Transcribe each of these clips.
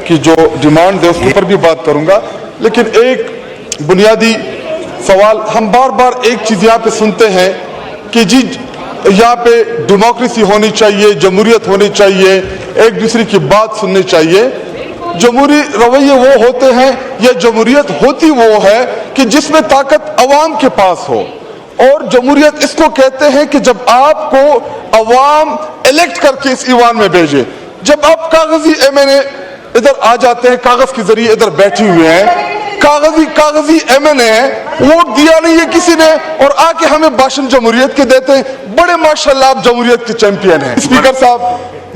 की जो डिमांड है उसके ऊपर भी बात करूंगा, लेकिन एक बुनियादी सवाल, हम बार बार एक चीज यहाँ पे सुनते हैं कि जी यहाँ पे डेमोक्रेसी होनी चाहिए, जमहूरियत होनी चाहिए, एक दूसरे की बात सुननी चाहिए। जमहूरी रवैये वो होते हैं या जमहूरियत होती वो है कि जिसमें ताकत अवाम के पास हो, और जमहूरियत इसको कहते हैं कि जब आपको अवाम इलेक्ट करके इस ईवान में भेजे। जब आप कागजी एमएनए इधर आ जाते हैं, कागज के जरिए इधर बैठे हुए हैं, कागजी एमएनए वोट दिया नहीं है किसी ने, और आके हमें भाषण जमहूरियत के देते हैं। बड़े माशाल्लाह आप जमहूरियत के चैंपियन हैं। स्पीकर साहब,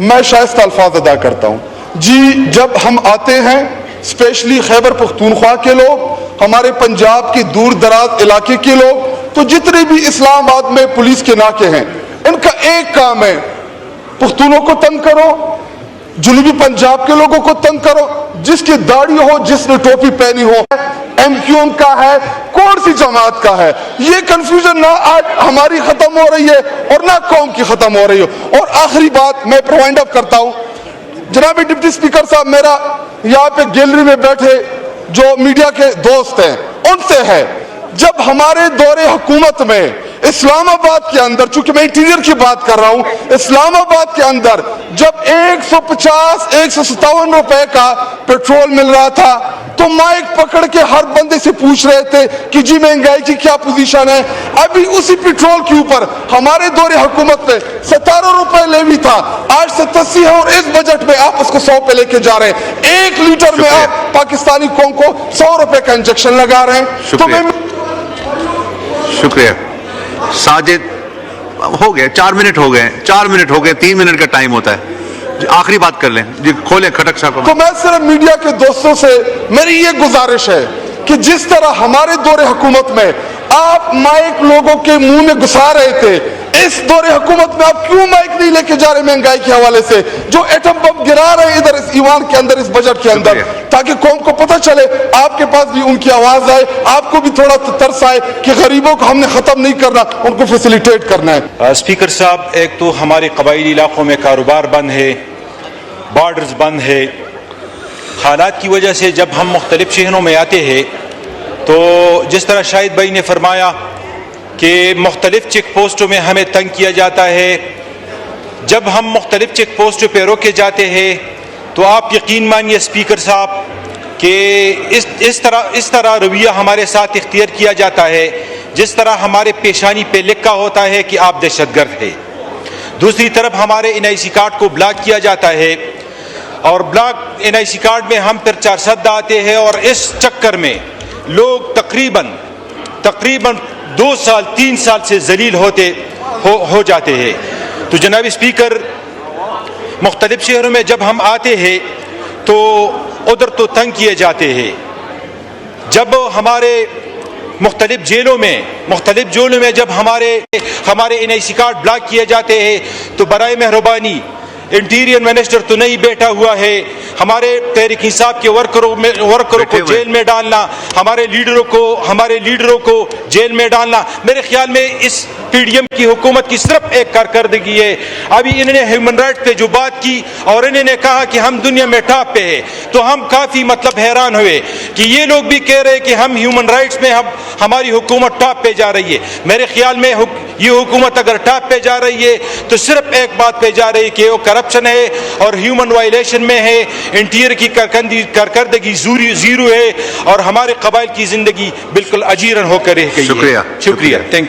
मैं शाइस्ता अल्फाज अदा करता हूँ जी। जब हम आते हैं, स्पेशली खैबर पख्तूनख्वा के लोग, हमारे पंजाब के दूर दराज इलाके के लोग, तो जितने भी इस्लामाबाद में पुलिस के नाके हैं, इनका एक काम है, पख्तूनों को तंग करो, जुनूबी पंजाब के लोगों को तंग करो, जिसकी दाढ़ी हो, जिसने टोपी पहनी हो, एमक्यूएम का है, कौन सी जमात का है, ये कंफ्यूजन ना आज हमारी खत्म हो रही है और ना कौम की खत्म हो रही हो। और आखिरी बात मैं प्रोवाइंड अप करता हूं, जनाब डिप्टी स्पीकर साहब, मेरा यहाँ पे गैलरी में बैठे जो मीडिया के दोस्त हैं उनसे है, जब हमारे दौरे हुकूमत में इस्लामाबाद के अंदर, चूंकि मैं इंटीरियर की बात कर रहा हूं, इस्लामाबाद के अंदर जब 150-157 रुपए का पेट्रोल मिल रहा था, तो माइक पकड़ के हर बंदे से पूछ रहे थे कि जी महंगाई की क्या पोजीशन है। अभी उसी पेट्रोल के ऊपर हमारे दौरे हुकूमत में 17 रुपए लेवी था, आज 87 है, और इस बजट में आप उसको 100 पे लेके जा रहे हैं। 1 लीटर में आप पाकिस्तानी कौम को 100 रुपए का इंजेक्शन लगा रहे हैं। तो मैं शुक्रिया साजिद, हो गए 4 मिनट हो गए, 4 मिनट हो गए, 3 मिनट का टाइम होता है, आखिरी बात कर लें जी, खोलें खटक साहब। तो मैं सिर्फ मीडिया के दोस्तों से मेरी ये गुजारिश है कि जिस तरह हमारे दौरे हुकूमत में आप माइक लोगों के मुंह में घुसा रहे थे, इस दौरे हुकूमत में आप क्यों माइक नहीं लेके जा रहे महंगाई के हवाले से, जो एटम बम गिरा रहे हैं इधर इस ईवान के अंदर, इस बजट के अंदर, ताकि कौम को पता चले, आपके पास भी उनकी आवाज आए, आपको भी थोड़ा तरस आए कि गरीबों को हमने खत्म नहीं करना, उनको फैसिलिटेट करना है। स्पीकर साहब, एक तो हमारे कबायली इलाकों में कारोबार बंद है, बॉर्डर्स बंद है, हालात की वजह से जब हम मुख्तलिफ शहरों में आते हैं तो जिस तरह शाहिद भाई ने फरमाया कि मुख्तलिफ चेक पोस्टों में हमें तंग किया जाता है, जब हम मुख्तलिफ चेक पोस्टों पर रोके जाते हैं तो आप यकीन मानिए स्पीकर साहब कि इस तरह रवैया हमारे साथ इख्तियार किया जाता है जिस तरह हमारे पेशानी पे लिखा होता है कि आप दहशतगर्द है। दूसरी तरफ हमारे एनआईसी कार्ड को ब्लॉक किया जाता है, और ब्लॉक एनआईसी कार्ड में हम फिर 400 आते हैं, और इस चक्कर में लोग तकरीबन 2 साल 3 साल से जलील हो जाते हैं। तो जनाब स्पीकर, मुख्तलिफ शहरों में जब हम आते हैं तो उधर तो तंग किए जाते हैं, जब हमारे मुख्तलिफ जेलों में जब हमारे एनआईसी कार्ड ब्लॉक किए जाते हैं तो बराए मेहरबानी इंटीरियर मिनिस्टर तो नहीं बैठा हुआ है, हमारे तहरीक इंसाफ के वर्करों को जेल में डालना, हमारे लीडरों को जेल में डालना, मेरे ख्याल में इस पीडीएम की हुकूमत की सिर्फ एक कारकर्दगी है। अभी इन्होंने ह्यूमन राइट पे जो बात की और इन्होंने कहा कि हम दुनिया में टॉप पे है, तो हम काफी हैरान हुए कि ये लोग भी कह रहे हैं कि हम ह्यूमन राइट्स में हमारी हुकूमत टॉप पे जा रही है। मेरे ख्याल में ये हुकूमत अगर टॉप पे जा रही है तो सिर्फ एक बात पे जा रही है कि वो करप्शन है और ह्यूमन वायलेशन में है, इंटीरियर की कारकर्दगी जीरो है, और हमारे कबाइल की जिंदगी बिल्कुल अजीरन होकर रह गई है। शुक्रिया। थैंक